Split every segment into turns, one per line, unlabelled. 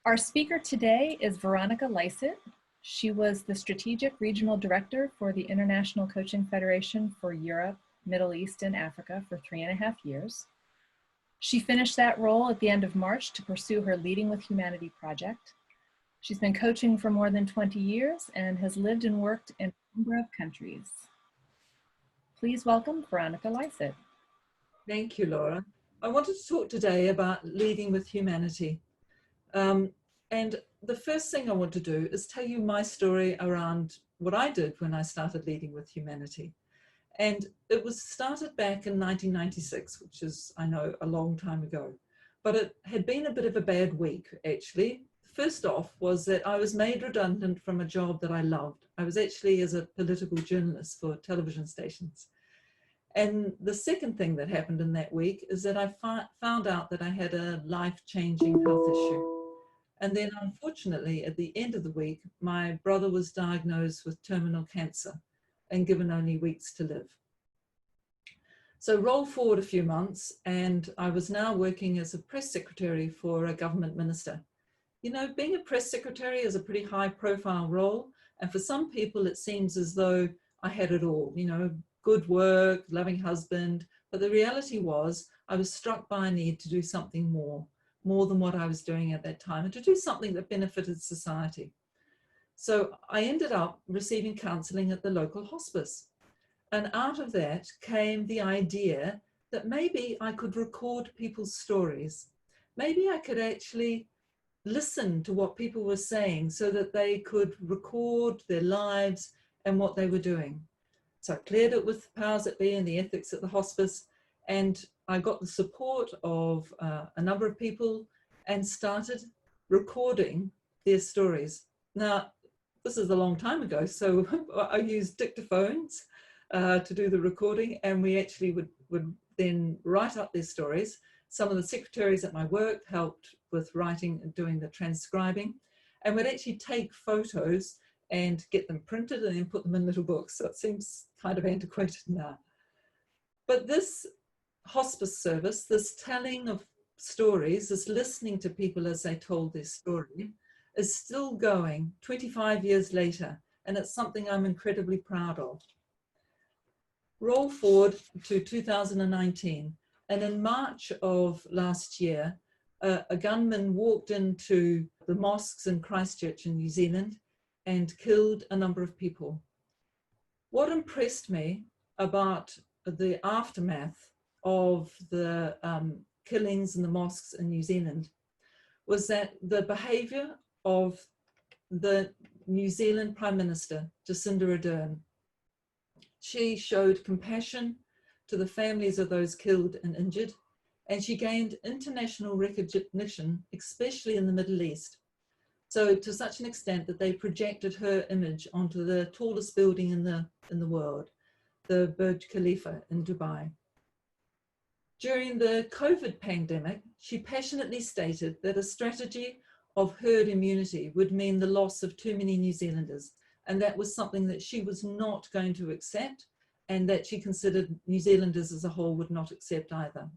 Our speaker today is Veronica. She was the Strategic Regional Director for the International Coaching Federation for Europe, Middle East, and Africa for 3.5 years. She finished that role at the end of March to pursue her Leading with Humanity project. She's been coaching for more than 20 years and has lived and worked in a number of countries. Please welcome Veronica Lycett.
Thank you, Laura. I wanted to talk today about leading with humanity. And the first thing I want to do is tell you my story around what I did when I started leading with humanity. And it was started back in 1996, which is, I know, a long time ago. But it had been a bit of a bad week, actually. First off was that I was made redundant from a job that I loved. I was actually as a political journalist for television stations. And the second thing that happened in that week is that I found out that I had a life-changing health issue. And then unfortunately, at the end of the week, my brother was diagnosed with terminal cancer and given only weeks to live. So roll forward a few months, and I was now working as a press secretary for a government minister. You know, being a press secretary is a pretty high-profile role, and for some people, it seems as though I had it all, you know, good work, loving husband, but the reality was I was struck by a need to do something more than what I was doing at that time, and to do something that benefited society. So I ended up receiving counseling at the local hospice. And out of that came the idea that maybe I could record people's stories. Maybe I could actually listen to what people were saying so that they could record their lives and what they were doing. So I cleared it with the powers that be and the ethics at the hospice, and I got the support of a number of people and started recording their stories. Now, this is a long time ago, so I used dictaphones to do the recording, and we actually would then write up their stories. Some of the secretaries at my work helped with writing and doing the transcribing, and we'd actually take photos and get them printed and then put them in little books. So it seems kind of antiquated now. But this hospice service, this telling of stories, this listening to people as they told their story, is still going 25 years later, and it's something I'm incredibly proud of. Roll forward to 2019, and in March of last year, a gunman walked into the mosques in Christchurch in New Zealand and killed a number of people. What impressed me about the aftermath of the killings in the mosques in New Zealand was that the behaviour of the New Zealand Prime Minister, Jacinda Ardern. She showed compassion to the families of those killed and injured, and she gained international recognition, especially in the Middle East. So to such an extent that they projected her image onto the tallest building in the world, the Burj Khalifa in Dubai. During the COVID pandemic, she passionately stated that a strategy of herd immunity would mean the loss of too many New Zealanders, and that was something that she was not going to accept, and that she considered New Zealanders as a whole would not accept either.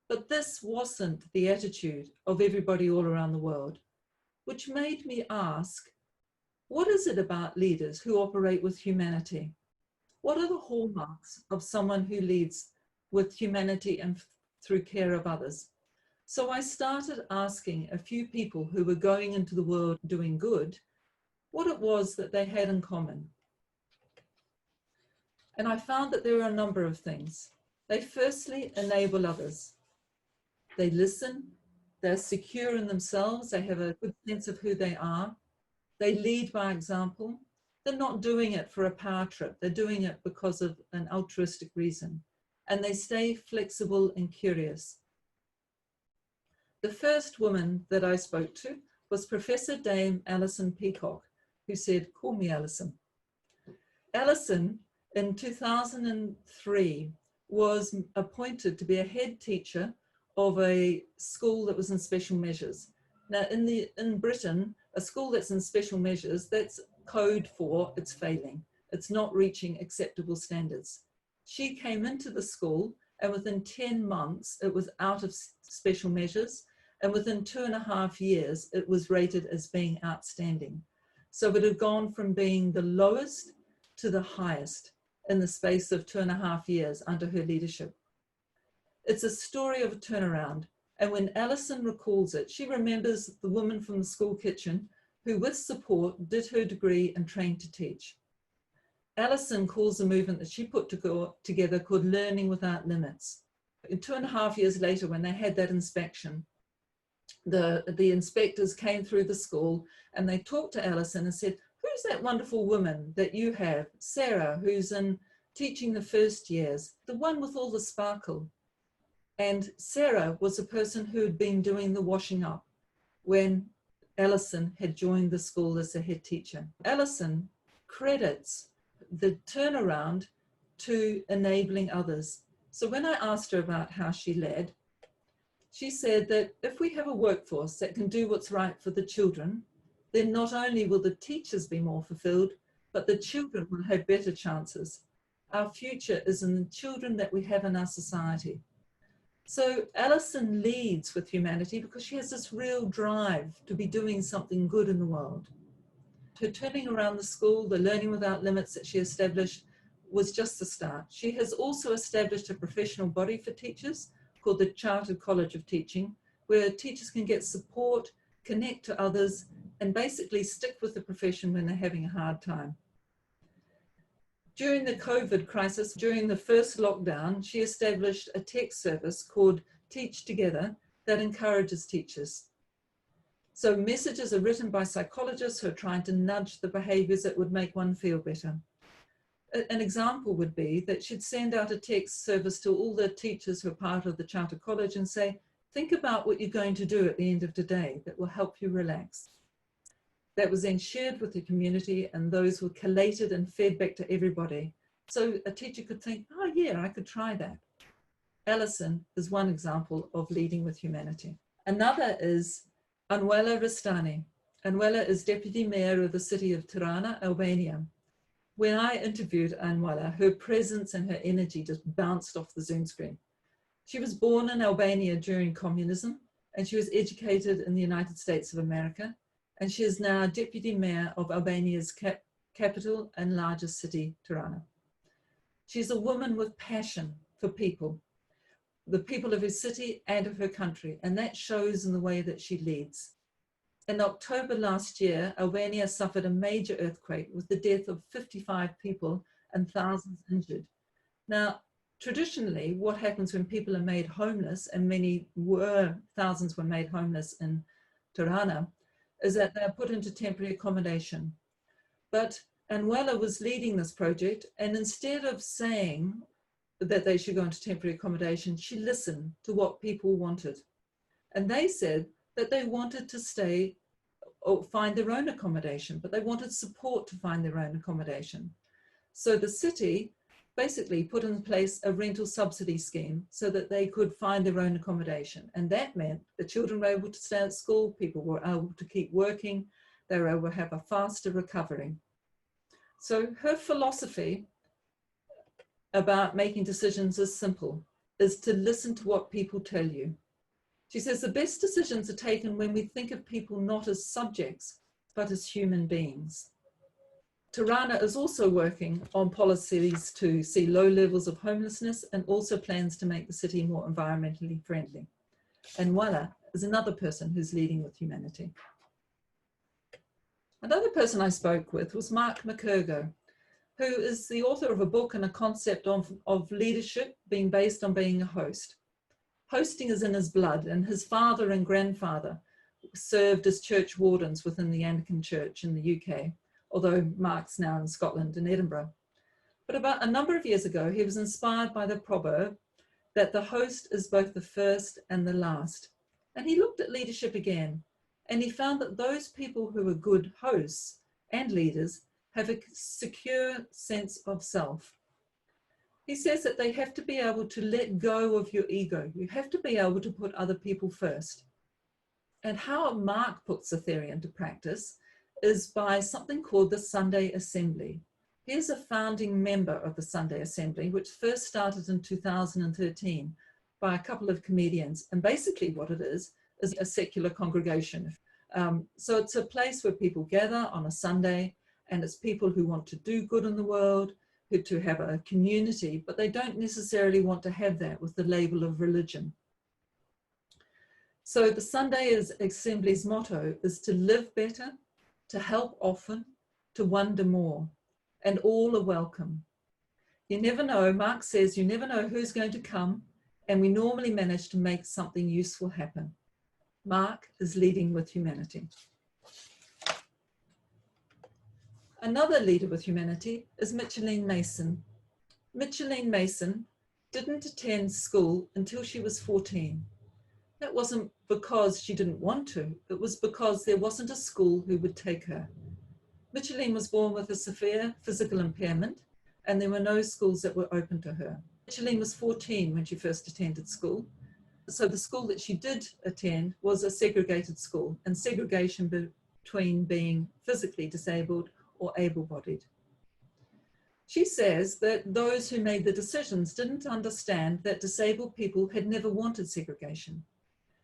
But this wasn't the attitude of everybody all around the world, which made me ask, what is it about leaders who operate with humanity? What are the hallmarks of someone who leads with humanity and through care of others? So I started asking a few people who were going into the world doing good, what it was that they had in common. And I found that there are a number of things. They firstly enable others. They listen, they're secure in themselves, they have a good sense of who they are. They lead by example. They're not doing it for a power trip, they're doing it because of an altruistic reason. And they stay flexible and curious. The first woman that I spoke to was Professor Dame Alison Peacock, who said, "Call me Alison." Alison, in 2003, was appointed to be a head teacher of a school that was in special measures. Now, in Britain, a school that's in special measures, that's code for it's failing. It's not reaching acceptable standards. She came into the school, and within 10 months, it was out of special measures. And within 2.5 years, it was rated as being outstanding. So it had gone from being the lowest to the highest in the space of 2.5 years under her leadership. It's a story of a turnaround. And when Alison recalls it, she remembers the woman from the school kitchen who, with support, did her degree and trained to teach. Alison calls the movement that she put together called Learning Without Limits. And 2.5 years later, when they had that inspection, the inspectors came through the school and they talked to Alison and said, who's that wonderful woman that you have, Sarah, who's in teaching the first years, the one with all the sparkle? And Sarah was a person who had been doing the washing up when Alison had joined the school as a head teacher. Alison credits the turnaround to enabling others. So when I asked her about how she led, she said that if we have a workforce that can do what's right for the children, then not only will the teachers be more fulfilled, but the children will have better chances. Our future is in the children that we have in our society. So Alison leads with humanity because she has this real drive to be doing something good in the world. Her turning around the school, the Learning Without Limits that she established, was just the start. She has also established a professional body for teachers called the Chartered College of Teaching, where teachers can get support, connect to others, and basically stick with the profession when they're having a hard time. During the COVID crisis, during the first lockdown, she established a tech service called Teach Together that encourages teachers. So messages are written by psychologists who are trying to nudge the behaviors that would make one feel better. An example would be that she'd send out a text service to all the teachers who are part of the Charter College and say, think about what you're going to do at the end of today that will help you relax. That was then shared with the community and those were collated and fed back to everybody. So a teacher could think, oh yeah, I could try that. Alison is one example of leading with humanity. Another is Anuela Ristani. Anuela is Deputy Mayor of the city of Tirana, Albania. When I interviewed Anuela, her presence and her energy just bounced off the Zoom screen. She was born in Albania during communism, and she was educated in the United States of America, and she is now Deputy Mayor of Albania's capital and largest city, Tirana. She's a woman with passion for people, the people of her city and of her country, and that shows in the way that she leads. In October last year, Albania suffered a major earthquake with the death of 55 people and thousands injured. Now, traditionally, what happens when people are made homeless, and thousands were made homeless in Tirana, is that they're put into temporary accommodation. But Anuela was leading this project, and instead of saying that they should go into temporary accommodation, she listened to what people wanted. And they said that they wanted to stay or find their own accommodation, but they wanted support to find their own accommodation. So the city basically put in place a rental subsidy scheme so that they could find their own accommodation. And that meant the children were able to stay at school, people were able to keep working, they were able to have a faster recovery. So her philosophy about making decisions is simple, is to listen to what people tell you. She says the best decisions are taken when we think of people not as subjects, but as human beings. Tirana is also working on policies to see low levels of homelessness and also plans to make the city more environmentally friendly. And Anuela is another person who's leading with humanity. Another person I spoke with was Mark McCurgo, who is the author of a book and a concept of leadership being based on being a host. Hosting is in his blood, and his father and grandfather served as church wardens within the Anglican Church in the UK, although Mark's now in Scotland and Edinburgh. But about a number of years ago, he was inspired by the proverb that the host is both the first and the last. And he looked at leadership again, and he found that those people who are good hosts and leaders have a secure sense of self. He says that they have to be able to let go of your ego. You have to be able to put other people first. And how Mark puts the theory into practice is by something called the Sunday Assembly. He is a founding member of the Sunday Assembly, which first started in 2013 by a couple of comedians. And basically what it is is a secular congregation. So it's a place where people gather on a Sunday, and it's people who want to do good in the world, who to have a community, but they don't necessarily want to have that with the label of religion. So the Sunday Assembly's motto is to live better, to help often, to wonder more, and all are welcome. You never know, Mark says, you never know who's going to come, and we normally manage to make something useful happen. Mark is leading with humanity. Another leader with humanity is Micheline Mason. Micheline Mason didn't attend school until she was 14. That wasn't because she didn't want to, it was because there wasn't a school who would take her. Micheline was born with a severe physical impairment, and there were no schools that were open to her. Micheline was 14 when she first attended school. So the school that she did attend was a segregated school, and segregation between being physically disabled or able-bodied. She says that those who made the decisions didn't understand that disabled people had never wanted segregation.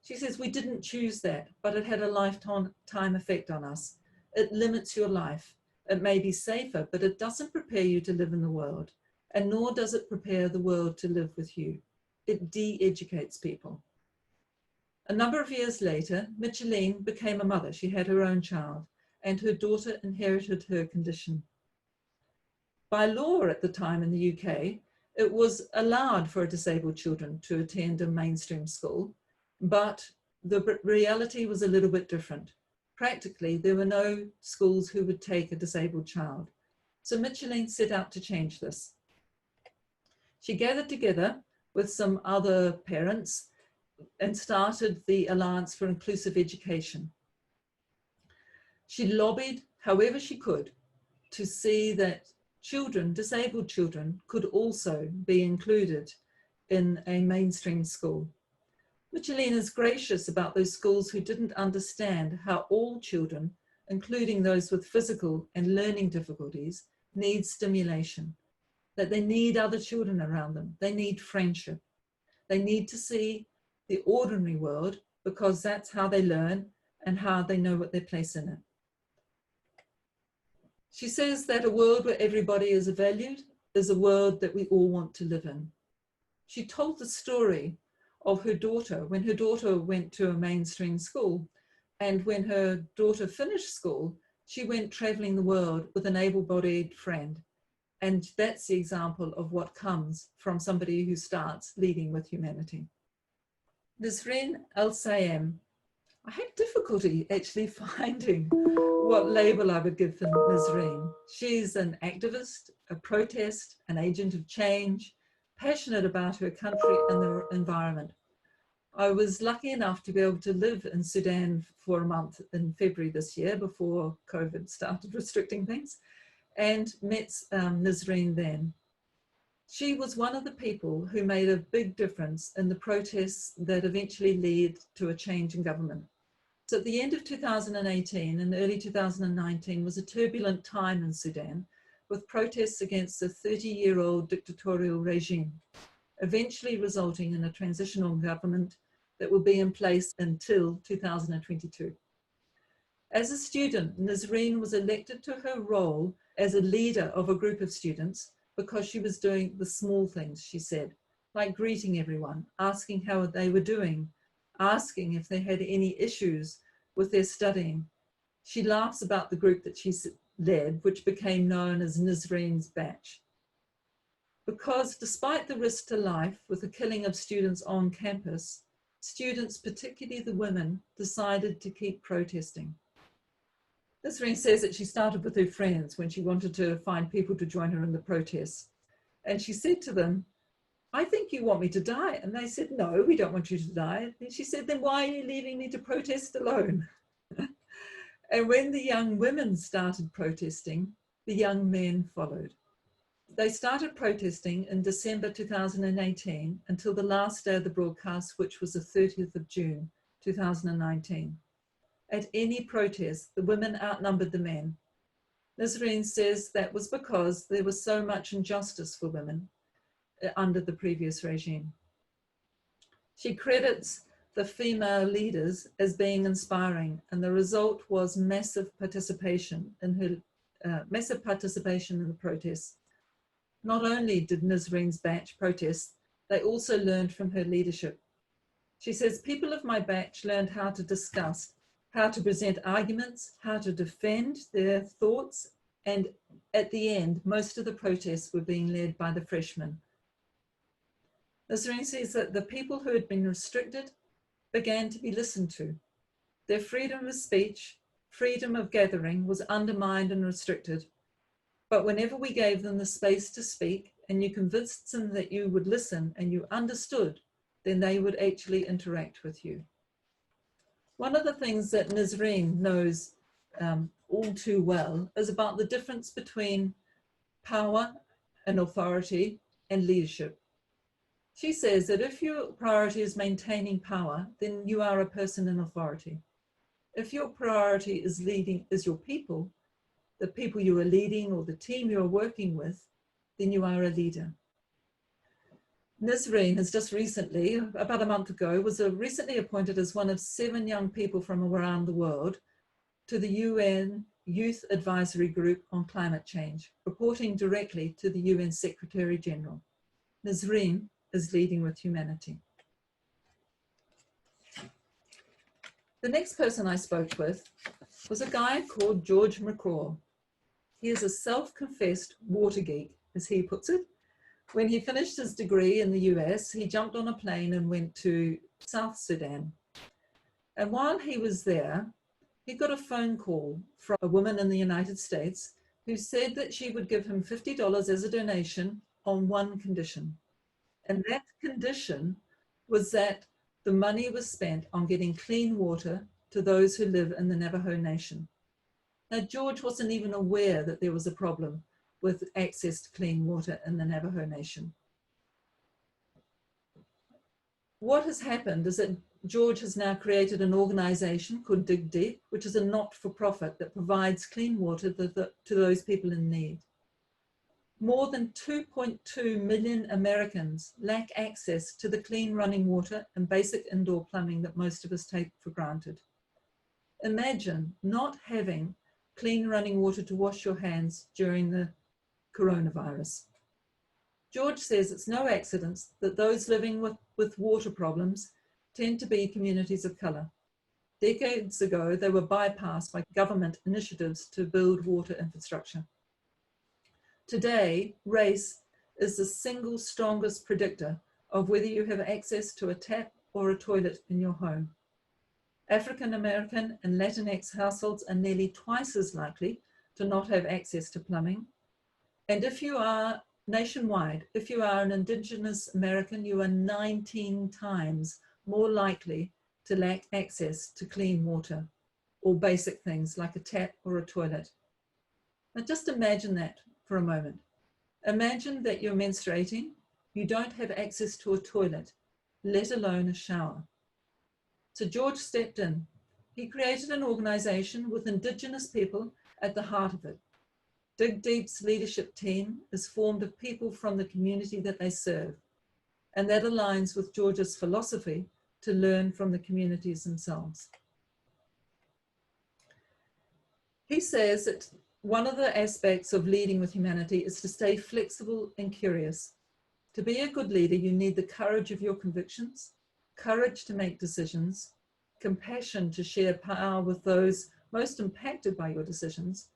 She says, we didn't choose that, but it had a lifetime effect on us. It limits your life. It may be safer, but it doesn't prepare you to live in the world, and nor does it prepare the world to live with you. It de-educates people. A number of years later, Micheline became a mother. She had her own child, and her daughter inherited her condition. By law at the time in the UK, it was allowed for disabled children to attend a mainstream school, but the reality was a little bit different. Practically, there were no schools who would take a disabled child. So Micheline set out to change this. She gathered together with some other parents and started the Alliance for Inclusive Education. She lobbied however she could to see that children, disabled children, could also be included in a mainstream school. Micheline is gracious about those schools who didn't understand how all children, including those with physical and learning difficulties, need stimulation, that they need other children around them. They need friendship. They need to see the ordinary world because that's how they learn and how they know what their place in it. She says that a world where everybody is valued is a world that we all want to live in. She told the story of her daughter when her daughter went to a mainstream school, and when her daughter finished school, she went traveling the world with an able-bodied friend. And that's the example of what comes from somebody who starts leading with humanity. Nisreen Al-Sayem. I had difficulty actually finding what label I would give for Nisreen. She's an activist, a protest, an agent of change, passionate about her country and the environment. I was lucky enough to be able to live in Sudan for a month in February this year before COVID started restricting things, and met Nisreen then. She was one of the people who made a big difference in the protests that eventually led to a change in government. So at the end of 2018 and early 2019 was a turbulent time in Sudan, with protests against the 30-year-old dictatorial regime, eventually resulting in a transitional government that will be in place until 2022. As a student, Nisreen was elected to her role as a leader of a group of students because she was doing the small things, she said, like greeting everyone, asking how they were doing, asking if they had any issues with their studying. She laughs about the group that she led, which became known as Nisreen's Batch. Because despite the risk to life with the killing of students on campus, students, particularly the women, decided to keep protesting. Nisreen says that she started with her friends when she wanted to find people to join her in the protests. And she said to them, I think you want me to die. And they said, no, we don't want you to die. And she said, then why are you leaving me to protest alone? And when the young women started protesting, the young men followed. They started protesting in December 2018 until the last day of the broadcast, which was the 30th of June, 2019. At any protest, the women outnumbered the men. Nisreen says that was because there was so much injustice for women under the previous regime. She credits the female leaders as being inspiring, and the result was massive participation in the protests. Not only did Nizreen's batch protest, they also learned from her leadership. She says, people of my batch learned how to discuss, how to present arguments, how to defend their thoughts, and at the end, most of the protests were being led by the freshmen. Nizreen says that the people who had been restricted began to be listened to. Their freedom of speech, freedom of gathering was undermined and restricted. But whenever we gave them the space to speak and you convinced them that you would listen and you understood, then they would actually interact with you. One of the things that Nizreen knows all too well is about the difference between power and authority and leadership. She says that if your priority is maintaining power, then you are a person in authority. If your priority is your people, the people you are leading or the team you are working with, then you are a leader. Nizreen has just recently, about a month ago, was recently appointed as one of 7 young people from around the world to the UN Youth Advisory Group on Climate Change, reporting directly to the UN Secretary General. Nizreen is leading with humanity. The next person I spoke with was a guy called George McCraw. He is a self-confessed water geek, as he puts it. When he finished his degree in the US, he jumped on a plane and went to South Sudan. And while he was there, he got a phone call from a woman in the United States who said that she would give him $50 as a donation on one condition. And that condition was that the money was spent on getting clean water to those who live in the Navajo Nation. Now, George wasn't even aware that there was a problem with access to clean water in the Navajo Nation. What has happened is that George has now created an organization called Dig Deep, which is a not-for-profit that provides clean water to those people in need. More than 2.2 million Americans lack access to the clean running water and basic indoor plumbing that most of us take for granted. Imagine not having clean running water to wash your hands during the coronavirus. George says it's no accident that those living with water problems tend to be communities of color. Decades ago, they were bypassed by government initiatives to build water infrastructure. Today, race is the single strongest predictor of whether you have access to a tap or a toilet in your home. African American and Latinx households are nearly twice as likely to not have access to plumbing. And if you are nationwide, if you are an Indigenous American, you are 19 times more likely to lack access to clean water or basic things like a tap or a toilet. Now just imagine that for a moment. Imagine that you're menstruating, you don't have access to a toilet, let alone a shower. So George stepped in. He created an organization with Indigenous people at the heart of it. Dig Deep's leadership team is formed of people from the community that they serve, and that aligns with George's philosophy to learn from the communities themselves. He says that one of the aspects of leading with humanity is to stay flexible and curious. To be a good leader, you need the courage of your convictions, courage to make decisions, compassion to share power with those most impacted by your decisions,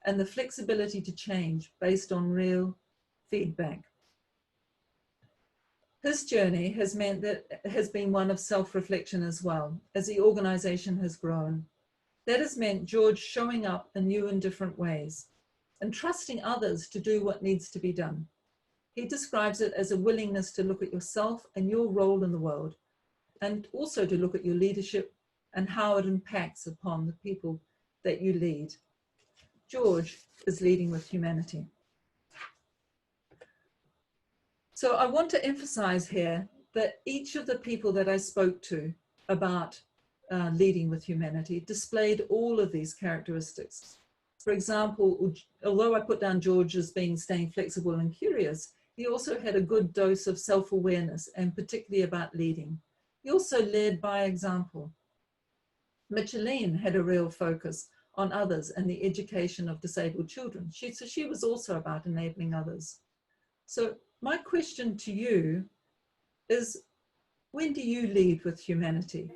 and the flexibility to change based on real feedback. His journey has meant that it has been one of self-reflection as well, as the organization has grown. That has meant George showing up in new and different ways and trusting others to do what needs to be done. He describes it as a willingness to look at yourself and your role in the world, and also to look at your leadership and how it impacts upon the people that you lead. George is leading with humanity. So I want to emphasize here that each of the people that I spoke to about leading with humanity displayed all of these characteristics. For example, although I put down George as staying flexible and curious, he also had a good dose of self-awareness, and particularly about leading. He also led by example. Micheline had a real focus on others and the education of disabled children. So she was also about enabling others. So my question to you is, when do you lead with humanity?